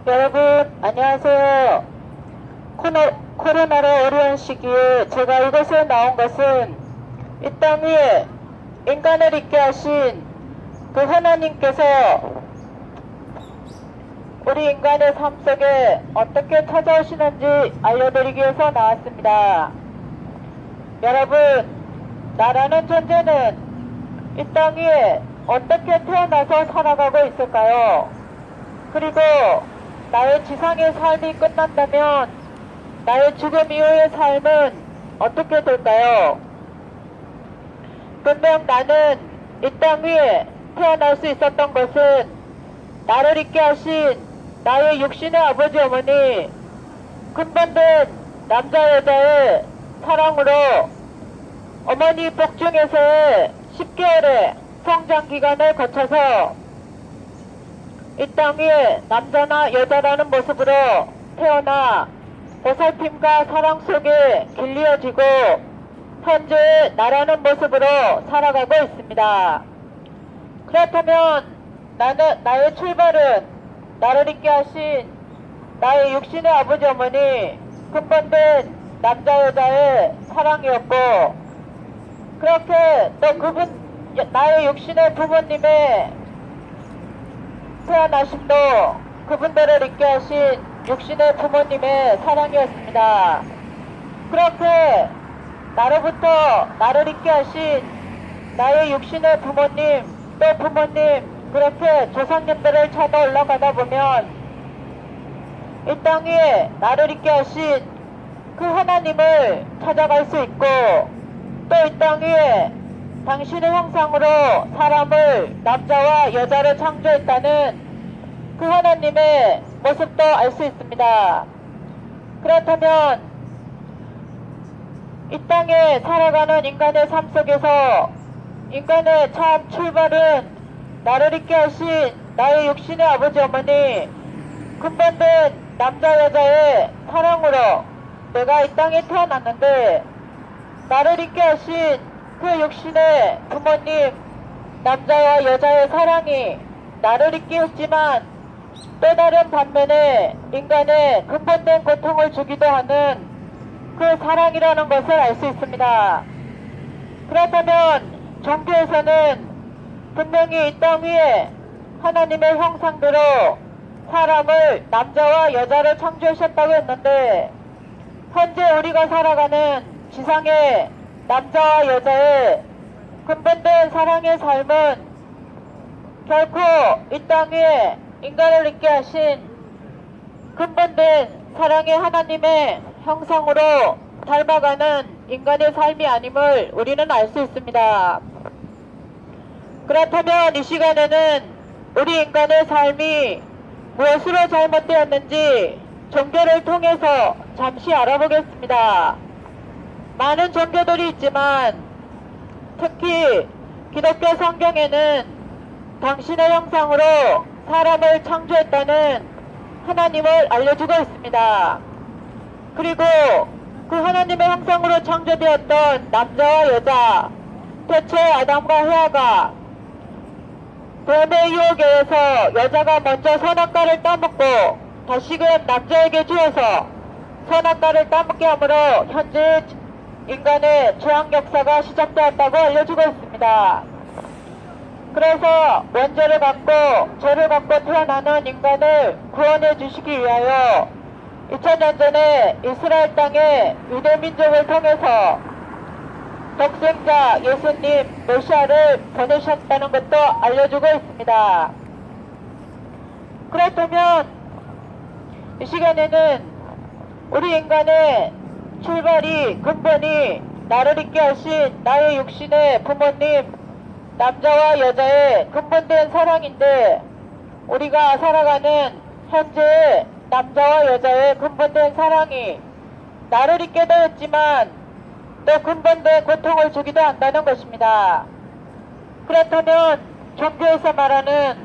여러분 안녕하세요. 코로나로 어려운 시기에 제가 이곳에 나온 것은 이 땅 위에 인간을 있게 하신 그 하나님께서 우리 인간의 삶 속에 어떻게 찾아오시는지 알려드리기 위해서 나왔습니다. 여러분, 나라는 존재는 이 땅 위에 어떻게 태어나서 살아가고 있을까요? 그리고 나의 지상의 삶이 끝난다면 나의 죽음 이후의 삶은 어떻게 될까요? 분명 나는 이 땅 위에 태어날 수 있었던 것은 나를 있게 하신 나의 육신의 아버지 어머니 근본된 남자 여자의 사랑으로 어머니 복중에서의 10개월의 성장 기간을 거쳐서 이 땅 위에 남자나 여자라는 모습으로 태어나 보살핌과 사랑 속에 길리어지고 현재 나라는 모습으로 살아가고 있습니다. 그렇다면 나의 출발은 나를 있게 하신 나의 육신의 아버지 어머니 근본된 남자 여자의 사랑이었고, 그렇게 또 나의 육신의 부모님의 태어나심도 그분들을 있게 하신 육신의 부모님의 사랑이었습니다. 그렇게 나로부터 나를 있게 하신 나의 육신의 부모님 또 부모님 그렇게 조상님들을 찾아 올라가다 보면 이 땅 위에 나를 있게 하신 그 하나님을 찾아갈 수 있고, 또 이 땅 위에 당신의 형상으로 사람을 남자와 여자를 창조했다는 그 하나님의 모습도 알 수 있습니다. 그렇다면 이 땅에 살아가는 인간의 삶 속에서 인간의 참 출발은 나를 있게 하신 나의 육신의 아버지 어머니 근본된 남자 여자의 사랑으로 내가 이 땅에 태어났는데, 나를 있게 하신 그 육신의 부모님 남자와 여자의 사랑이 나를 있게 했지만 또 다른 반면에 인간의 근본된 고통을 주기도 하는 그 사랑이라는 것을 알 수 있습니다. 그렇다면 종교에서는 분명히 이 땅 위에 하나님의 형상대로 사람을 남자와 여자를 창조하셨다고 했는데, 현재 우리가 살아가는 지상의 남자와 여자의 근본된 사랑의 삶은 결코 이 땅 위에 인간을 있게 하신 근본된 사랑의 하나님의 형상으로 닮아가는 인간의 삶이 아님을 우리는 알 수 있습니다. 그렇다면 이 시간에는 우리 인간의 삶이 무엇으로 잘못되었는지 종교를 통해서 잠시 알아보겠습니다. 많은 종교들이 있지만 특히 기독교 성경에는 당신의 형상으로 사람을 창조했다는 하나님을 알려주고 있습니다. 그리고 그 하나님의 형상으로 창조되었던 남자와 여자, 태초에 아담과 헤아가 뱀의 유혹에서 여자가 먼저 선악과를 따먹고 다시금 남자에게 주어서 선악과를 따먹게 함으로 현재 인간의 죄악 역사가 시작되었다고 알려주고 있습니다. 그래서 원죄를 갖고 죄를 갖고 태어나는 인간을 구원해 주시기 위하여 2000년 전에 이스라엘 땅에 유대민족을 통해서 독생자 예수님 메시아를 보내셨다는 것도 알려주고 있습니다. 그렇다면 이 시간에는 우리 인간의 출발이 근본이 나를 있게 하신 나의 육신의 부모님 남자와 여자의 근본된 사랑인데, 우리가 살아가는 현재의 남자와 여자의 근본된 사랑이 나를 있게도 했지만 또 근본된 고통을 주기도 한다는 것입니다. 그렇다면 종교에서 말하는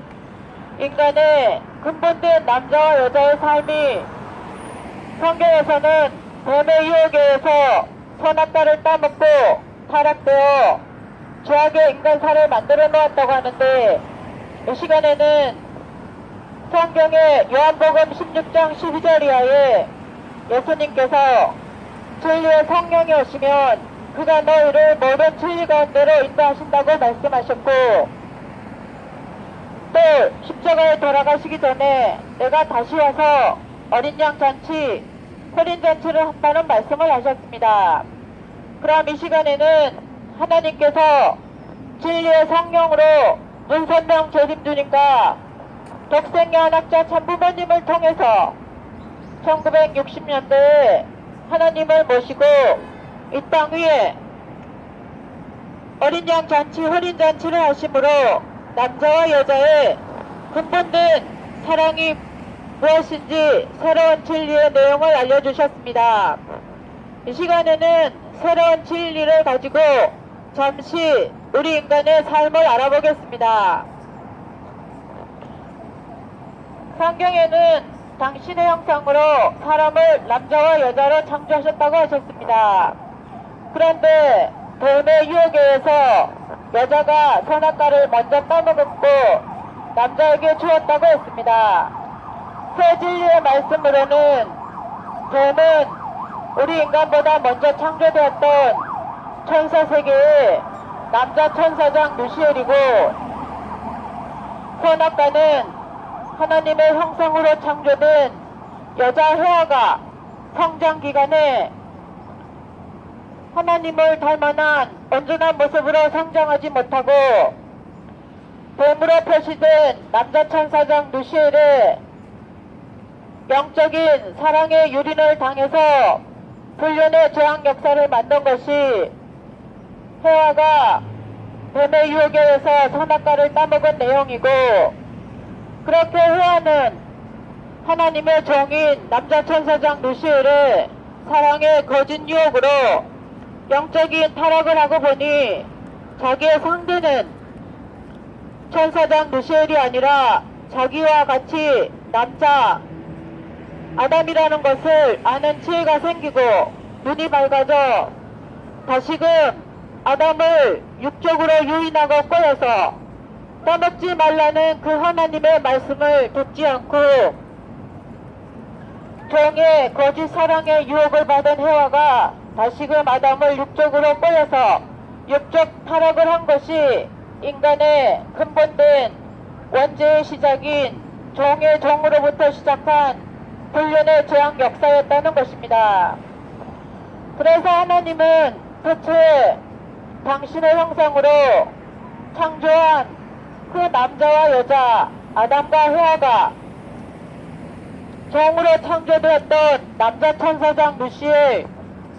인간의 근본된 남자와 여자의 삶이 성경에서는 뱀의 유혹에 의해서 선악과를 따먹고 타락되어 죄악의 인간사를 만들어 놓았다고 하는데, 이 시간에는 성경의 요한복음 16장 12절 이하에 예수님께서 진리의 성령이 오시면 그가 너희를 모든 진리 가운데로 인도하신다고 말씀하셨고, 또 십자가에 돌아가시기 전에 내가 다시 와서 어린 양 잔치, 혼인 잔치를 한다는 말씀을 하셨습니다. 그럼 이 시간에는 하나님께서 진리의 성령으로 문선명 재림주님과 독생야한학자 참부모님을 통해서 1960년대에 하나님을 모시고 이 땅 위에 어린 양 잔치, 혼인 잔치를 하심으로 남자와 여자의 근본된 사랑이 무엇인지 새로운 진리의 내용을 알려주셨습니다. 이 시간에는 새로운 진리를 가지고 잠시 우리 인간의 삶을 알아보겠습니다. 성경에는 당신의 형상으로 사람을 남자와 여자로 창조하셨다고 하셨습니다. 그런데 뱀의 유혹에 의해서 여자가 선악과를 먼저 따먹었고 남자에게 주었다고 했습니다. 새 진리의 말씀으로는 뱀은 우리 인간보다 먼저 창조되었던 천사 세계의 남자 천사장 누시엘이고, 선악과는 하나님의 형상으로 창조된 여자 헤아가 성장 기간에 하나님을 닮아난 온전한 모습으로 성장하지 못하고 뱀으로 표시된 남자 천사장 누시엘의 영적인 사랑의 유린을 당해서 불륜의 죄악 역사를 만든 것이 헤아가 뱀의 유혹에 의해서 선악과를 따먹은 내용이고, 그렇게 헤아는 하나님의 종인 남자 천사장 누시엘의 사랑의 거짓 유혹으로 영적인 타락을 하고 보니 자기의 상대는 천사장 누시엘이 아니라 자기와 같이 남자 아담이라는 것을 아는 지혜가 생기고 눈이 밝아져 다시금 아담을 육적으로 유인하고 꼬여서 따먹지 말라는 그 하나님의 말씀을 듣지 않고 종의 거짓 사랑의 유혹을 받은 헤와가 다시금 아담을 육적으로 꼬여서 육적 타락을 한 것이 인간의 근본된 원죄의 시작인 종의 종으로부터 시작한 불륜의 죄악 역사였다는 것입니다. 그래서 하나님은 태초에 당신의 형상으로 창조한 그 남자와 여자 아담과 헤아가 종으로 창조되었던 남자 천사장 누시엘,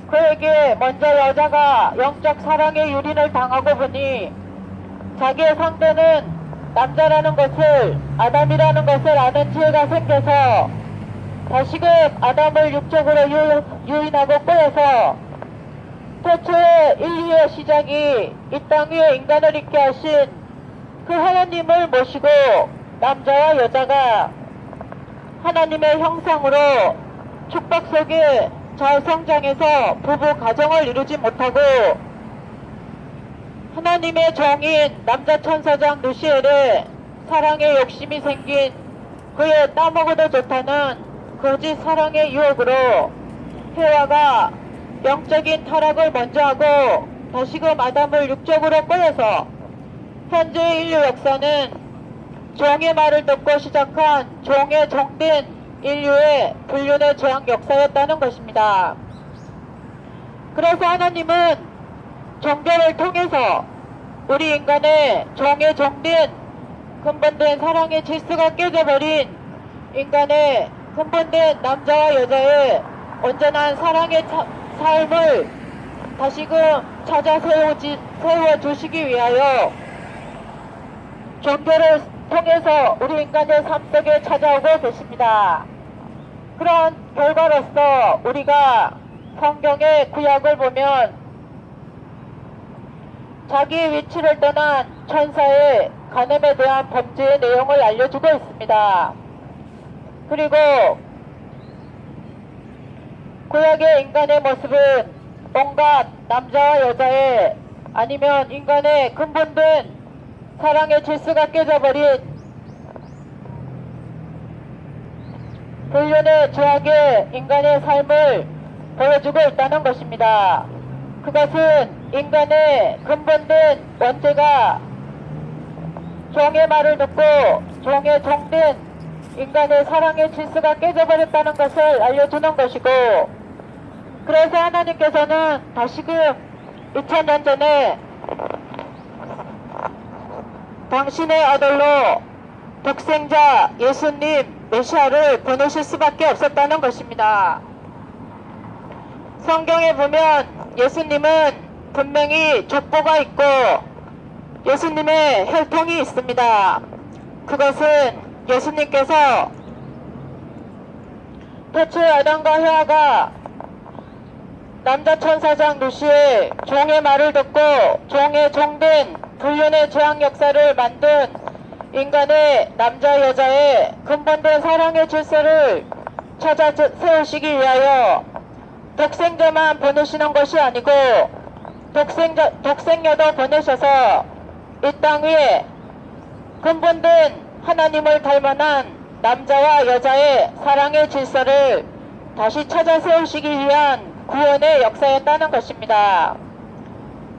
그에게 먼저 여자가 영적 사랑의 유린을 당하고 보니 자기의 상대는 남자라는 것을, 아담이라는 것을 아는 지혜가 생겨서 다시금 아담을 육적으로 유인하고 꼬여서 태초의 인류의 시작이 이 땅 위에 인간을 있게 하신 그 하나님을 모시고 남자와 여자가 하나님의 형상으로 축복 속에 잘 성장해서 부부 가정을 이루지 못하고 하나님의 종인 남자 천사장 누시엘의 사랑에 욕심이 생긴 그의 따먹어도 좋다는 거짓 사랑의 유혹으로 헤와가 영적인 타락을 먼저 하고 다시금 아담을 육적으로 꼬여서 현재의 인류 역사는 종의 말을 듣고 시작한 종의 종된 인류의 불륜의 죄악 역사였다는 것입니다. 그래서 하나님은 종교를 통해서 우리 인간의 종의 종된 근본된 사랑의 질서가 깨져버린 인간의 근본된 남자와 여자의 온전한 사랑의 삶을 다시금 찾아 세워주시기 위하여 종교를 통해서 우리 인간의 삶 속에 찾아오고 계십니다. 그런 결과로서 우리가 성경의 구약을 보면 자기 위치를 떠난 천사의 간음에 대한 범죄의 내용을 알려주고 있습니다. 그리고 구약의 인간의 모습은 온갖 남자와 여자의 아니면 인간의 근본된 사랑의 질서가 깨져버린 불륜의 죄악의 인간의 삶을 보여주고 있다는 것입니다. 그것은 인간의 근본된 원죄가 종의 말을 듣고 종에 종된 인간의 사랑의 질서가 깨져버렸다는 것을 알려주는 것이고, 그래서 하나님께서는 다시금 2000년 전에 당신의 아들로 독생자 예수님 메시아를 보내실 수밖에 없었다는 것입니다. 성경에 보면 예수님은 분명히 족보가 있고 예수님의 혈통이 있습니다. 그것은 예수님께서 태초에 아담과 헤아가 남자 천사장 루시의 종의 말을 듣고 종의 종된 불륜의 죄악 역사를 만든 인간의 남자 여자의 근본된 사랑의 질서를 찾아 세우시기 위하여 독생자만 보내시는 것이 아니고 독생녀도 보내셔서 이 땅 위에 근본된 하나님을 닮아난 남자와 여자의 사랑의 질서를 다시 찾아 세우시기 위한 구원의 역사였다는 것입니다.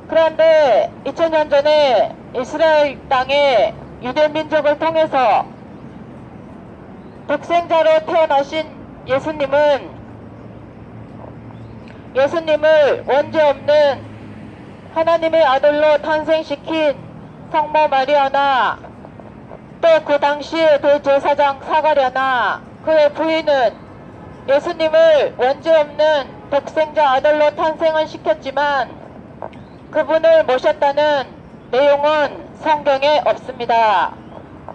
그런데 2000년 전에 이스라엘 땅의 유대 민족을 통해서 독생자로 태어나신 예수님을 원죄 없는 하나님의 아들로 탄생시킨 성모 마리아나 또 그 당시의 대제사장 사가랴나 그의 부인은 예수님을 원죄 없는 독생자 아들로 탄생은 시켰지만 그분을 모셨다는 내용은 성경에 없습니다.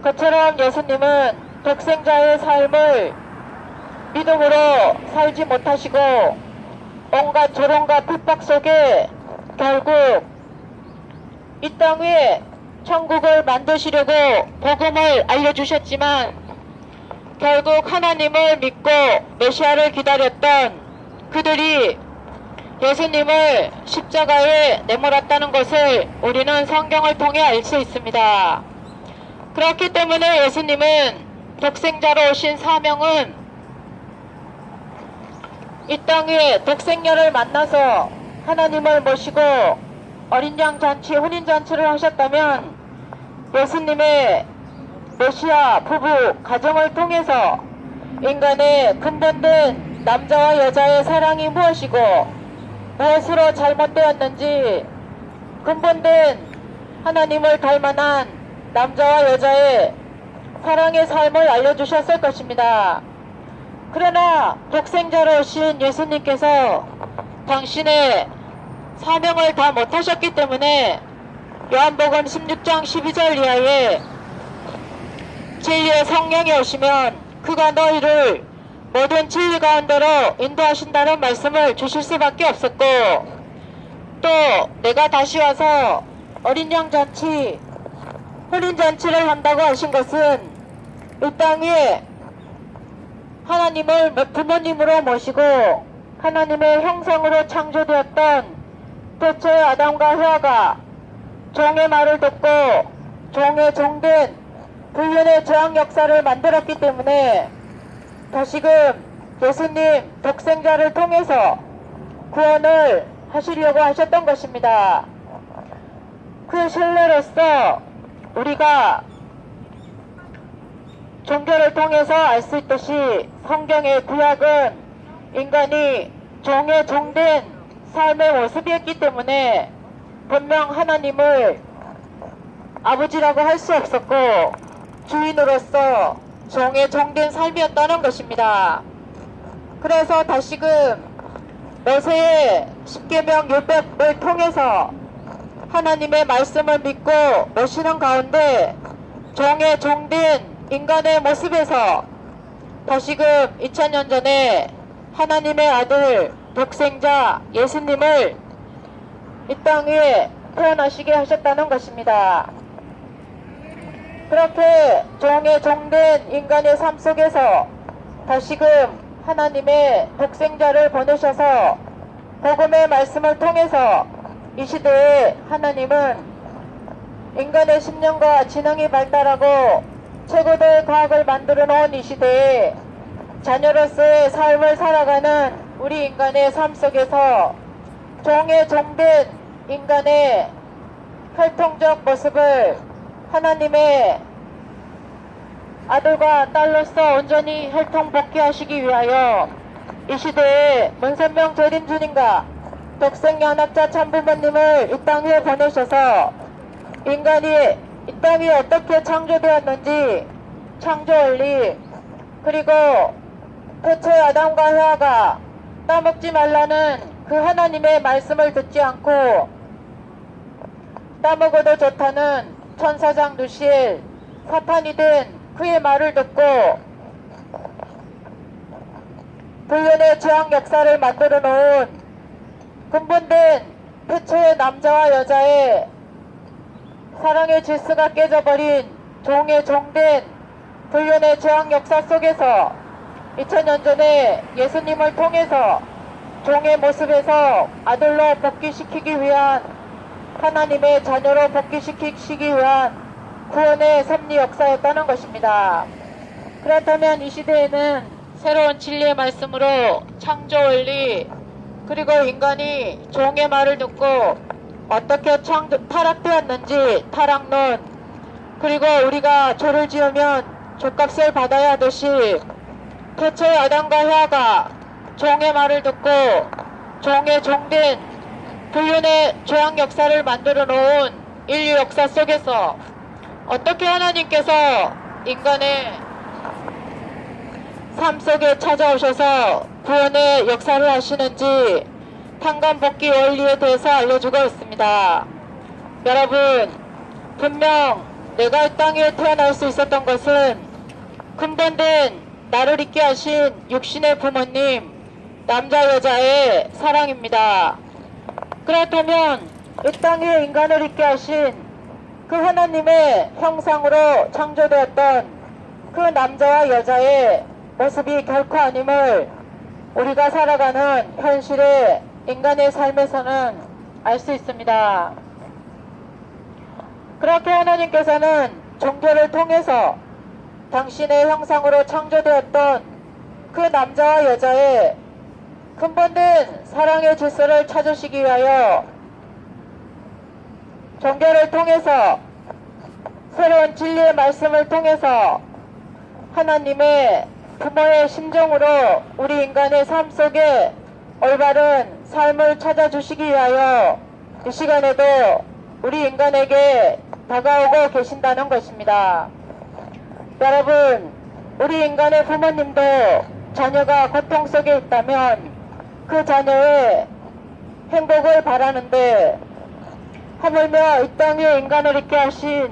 그처럼 예수님은 독생자의 삶을 믿음으로 살지 못하시고 온갖 조롱과 핍박 속에 결국 이 땅 위에 천국을 만드시려고 복음을 알려주셨지만 결국 하나님을 믿고 메시아를 기다렸던 그들이 예수님을 십자가에 내몰았다는 것을 우리는 성경을 통해 알 수 있습니다. 그렇기 때문에 예수님은 독생자로 오신 사명은 이 땅 위에 독생녀를 만나서 하나님을 모시고 어린 양 잔치, 혼인 잔치를 하셨다면 예수님의 메시아 부부 가정을 통해서 인간의 근본된 남자와 여자의 사랑이 무엇이고 무엇으로 잘못되었는지 근본된 하나님을 닮아난 남자와 여자의 사랑의 삶을 알려주셨을 것입니다. 그러나 독생자로 오신 예수님께서 당신의 사명을 다 못하셨기 때문에 요한복음 16장 12절 이하에 진리의 성령이 오시면 그가 너희를 모든 진리 가운데로 인도하신다는 말씀을 주실 수밖에 없었고, 또 내가 다시 와서 어린 양 잔치, 혼인 잔치를 한다고 하신 것은 이 땅 위에 하나님을 부모님으로 모시고 하나님의 형상으로 창조되었던 태초의 아담과 헤아가 종의 말을 듣고 종의 종된 불륜의 죄악 역사를 만들었기 때문에 다시금 예수님 독생자를 통해서 구원을 하시려고 하셨던 것입니다. 그 신뢰로서 우리가 종교를 통해서 알 수 있듯이 성경의 구약은 인간이 종의 종된 삶의 모습이었기 때문에 분명 하나님을 아버지라고 할 수 없었고 주인으로서 종의 종된 삶이었다는 것입니다. 그래서 다시금 모세의 십계명 율법을 통해서 하나님의 말씀을 믿고 모시는 가운데 종의 종된 인간의 모습에서 다시금 2000년 전에 하나님의 아들 독생자 예수님을 이 땅 위에 태어나시게 하셨다는 것입니다. 그렇게 종의 종된 인간의 삶 속에서 다시금 하나님의 독생자를 보내셔서 복음의 말씀을 통해서 이 시대에 하나님은 인간의 심령과 지능이 발달하고 최고의 과학을 만들어 놓은 이 시대에 자녀로서의 삶을 살아가는 우리 인간의 삶 속에서 종에 종된 인간의 혈통적 모습을 하나님의 아들과 딸로서 온전히 혈통 복귀하시기 위하여 이 시대에 문선명 재림주님과 독생연합자 참부모님을 이 땅 위에 보내셔서 인간이 이 땅 위에 어떻게 창조되었는지 창조 원리, 그리고 태초에 아담과 헤아가 따먹지 말라는 그 하나님의 말씀을 듣지 않고 따먹어도 좋다는 천사장 누시엘 사탄이 된 그의 말을 듣고 불륜의 죄악 역사를 만들어 놓은 근본된 태초의 남자와 여자의 사랑의 질서가 깨져버린 종의 종된 불륜의 죄악 역사 속에서 2000년 전에 예수님을 통해서 종의 모습에서 아들로 복귀시키기 위한 하나님의 자녀로 복귀시키기 위한 구원의 섭리 역사였다는 것입니다. 그렇다면 이 시대에는 새로운 진리의 말씀으로 창조 원리, 그리고 인간이 종의 말을 듣고 어떻게 타락되었는지 타락론, 그리고 우리가 죄를 지으면 죄값을 받아야 하듯이 태초의 아담과 헤아가 종의 말을 듣고 종의 종된 불륜의 죄악 역사를 만들어 놓은 인류 역사 속에서 어떻게 하나님께서 인간의 삶 속에 찾아오셔서 구원의 역사를 하시는지 탄감복귀 원리에 대해서 알려주고 있습니다. 여러분, 분명 내가 이 땅 위에 태어날 수 있었던 것은 근본된 나를 있게 하신 육신의 부모님, 남자 여자의 사랑입니다. 그렇다면 이 땅 위에 인간을 있게 하신 그 하나님의 형상으로 창조되었던 그 남자와 여자의 모습이 결코 아님을 우리가 살아가는 현실의 인간의 삶에서는 알 수 있습니다. 그렇게 하나님께서는 종교를 통해서 당신의 형상으로 창조되었던 그 남자와 여자의 근본된 사랑의 질서를 찾으시기 위하여 종교를 통해서 새로운 진리의 말씀을 통해서 하나님의 부모의 심정으로 우리 인간의 삶 속에 올바른 삶을 찾아주시기 위하여 이 시간에도 우리 인간에게 다가오고 계신다는 것입니다. 여러분, 우리 인간의 부모님도 자녀가 고통 속에 있다면 그 자녀의 행복을 바라는데 하물며 이 땅 위에 인간을 있게 하신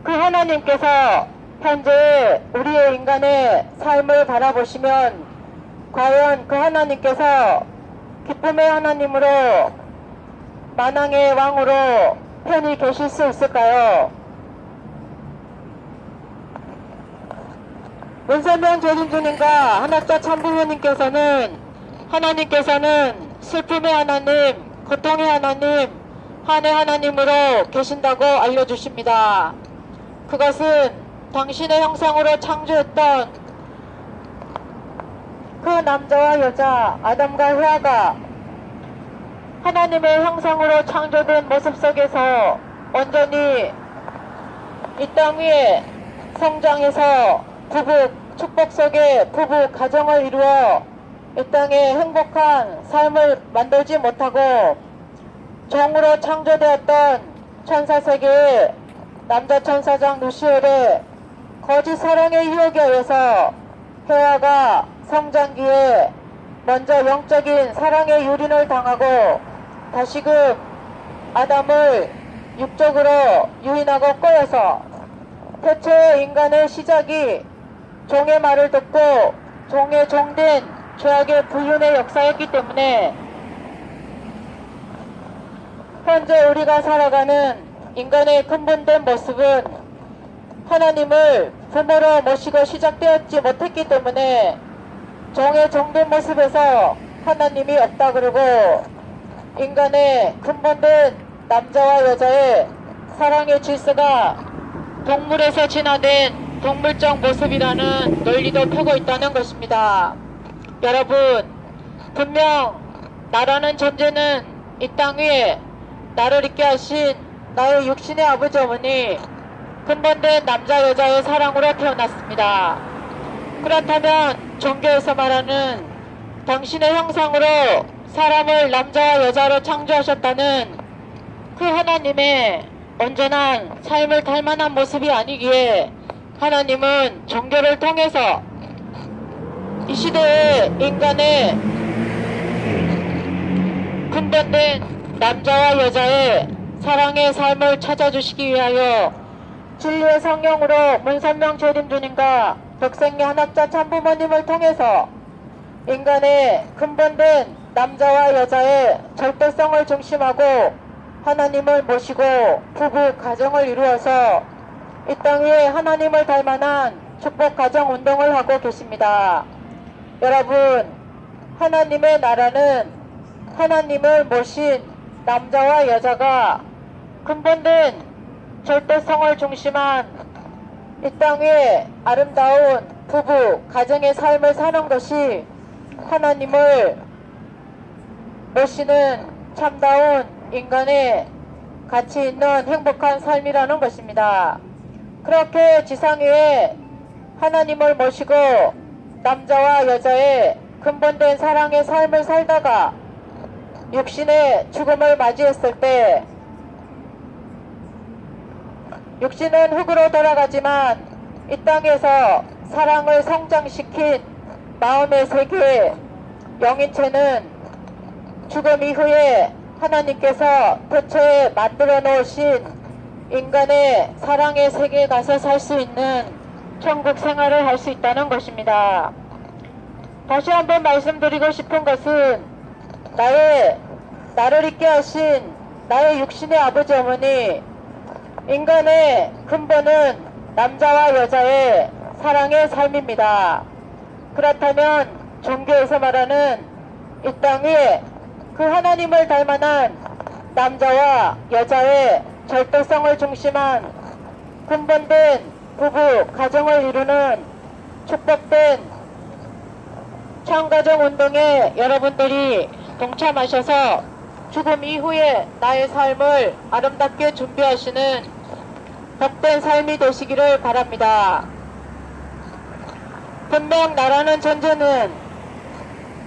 그 하나님께서 현재 우리의 인간의 삶을 바라보시면 과연 그 하나님께서 기쁨의 하나님으로 만왕의 왕으로 편히 계실 수 있을까요? 문선명 재림주님과 한학자 참부모님께서는 하나님께서는 슬픔의 하나님, 고통의 하나님, 한의 하나님으로 계신다고 알려주십니다. 그것은 당신의 형상으로 창조했던 그 남자와 여자 아담과 헤아가 하나님의 형상으로 창조된 모습 속에서 온전히 이 땅 위에 성장해서 부부 축복 속에 부부 가정을 이루어 이 땅에 행복한 삶을 만들지 못하고 종으로 창조되었던 천사세계의 남자 천사장 누시엘의 거짓 사랑의 유혹에 의해서 헤아가 성장기에 먼저 영적인 사랑의 유린을 당하고 다시금 아담을 육적으로 유인하고 꼬여서 태초의 인간의 시작이 종의 말을 듣고 종의 종된 죄악의 불륜의 역사였기 때문에 현재 우리가 살아가는 인간의 근본된 모습은 하나님을 부모로 모시고 시작되었지 못했기 때문에 종의 종된 모습에서 하나님이 없다 그러고 인간의 근본된 남자와 여자의 사랑의 질서가 동물에서 진화된 동물적 모습이라는 논리도 펴고 있다는 것입니다. 여러분, 분명 나라는 존재는 이 땅 위에 나를 있게 하신 나의 육신의 아버지 어머니 근본된 남자 여자의 사랑으로 태어났습니다. 그렇다면 종교에서 말하는 당신의 형상으로 사람을 남자와 여자로 창조하셨다는 그 하나님의 온전한 삶을 닮아난 모습이 아니기에 하나님은 종교를 통해서 이 시대의 인간의 근본된 남자와 여자의 사랑의 삶을 찾아주시기 위하여 진리의 성령으로 문선명 재림주님과 덕생리 한학자 참부모님을 통해서 인간의 근본된 남자와 여자의 절대성을 중심하고 하나님을 모시고 부부 가정을 이루어서 이 땅 위에 하나님을 닮아난 축복 가정 운동을 하고 계십니다. 여러분, 하나님의 나라는 하나님을 모신 남자와 여자가 근본된 절대성을 중심한 이 땅 위에 아름다운 부부 가정의 삶을 사는 것이 하나님을 모시는 참다운 인간의 가치 있는 행복한 삶이라는 것입니다. 그렇게 지상 위에 하나님을 모시고 남자와 여자의 근본된 사랑의 삶을 살다가 육신의 죽음을 맞이했을 때 육신은 흙으로 돌아가지만 이 땅에서 사랑을 성장시킨 마음의 세계 영인체는 죽음 이후에 하나님께서 태초에 만들어 놓으신 인간의 사랑의 세계에 가서 살 수 있는 천국 생활을 할 수 있다는 것입니다. 다시 한번 말씀드리고 싶은 것은 나를 있게 하신 나의 육신의 아버지 어머니 인간의 근본은 남자와 여자의 사랑의 삶입니다. 그렇다면 종교에서 말하는 이 땅 위에 그 하나님을 닮아난 남자와 여자의 절대성을 중심한 근본된 부부 가정을 이루는 축복된 창가정 운동에 여러분들이 동참하셔서 죽음 이후에 나의 삶을 아름답게 준비하시는 복된 삶이 되시기를 바랍니다. 분명 나라는 존재는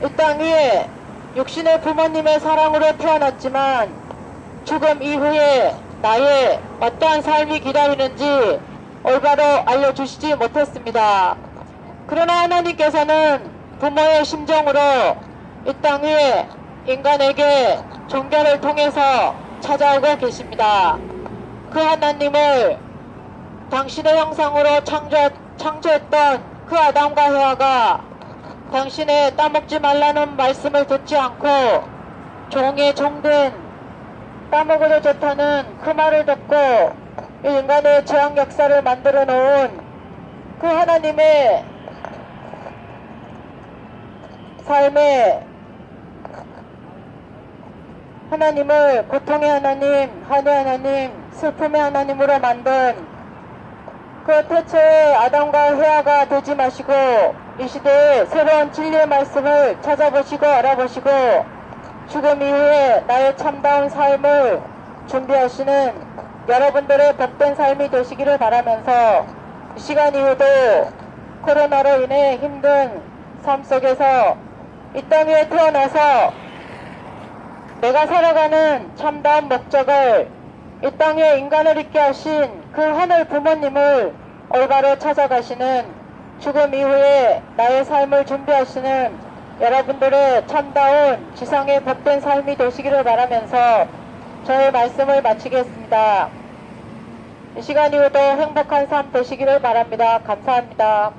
이 땅 위에 육신의 부모님의 사랑으로 태어났지만 죽음 이후에 나의 어떠한 삶이 기다리는지 올바로 알려주시지 못했습니다. 그러나 하나님께서는 부모의 심정으로 이 땅 위에 인간에게 종교를 통해서 찾아오고 계십니다. 그 하나님을 당신의 형상으로 창조했던 그 아담과 해와가 당신의 따먹지 말라는 말씀을 듣지 않고 종의 종된 따먹어도 좋다는 그 말을 듣고 인간의 죄악 역사를 만들어 놓은 그 하나님의 삶에 하나님을 고통의 하나님, 한의 하나님, 슬픔의 하나님으로 만든 그 태초의 아담과 해와가 되지 마시고 이 시대에 새로운 진리의 말씀을 찾아보시고 알아보시고 죽음 이후에 나의 참다운 삶을 준비하시는 여러분들의 복된 삶이 되시기를 바라면서 이 시간 이후도 코로나로 인해 힘든 삶 속에서 이 땅 위에 태어나서 내가 살아가는 참다운 목적을 이 땅에 인간을 있게 하신 그 하늘 부모님을 올바로 찾아가시는 죽음 이후에 나의 삶을 준비하시는 여러분들의 참다운 지상의 복된 삶이 되시기를 바라면서 저의 말씀을 마치겠습니다. 이 시간 이후도 행복한 삶 되시기를 바랍니다. 감사합니다.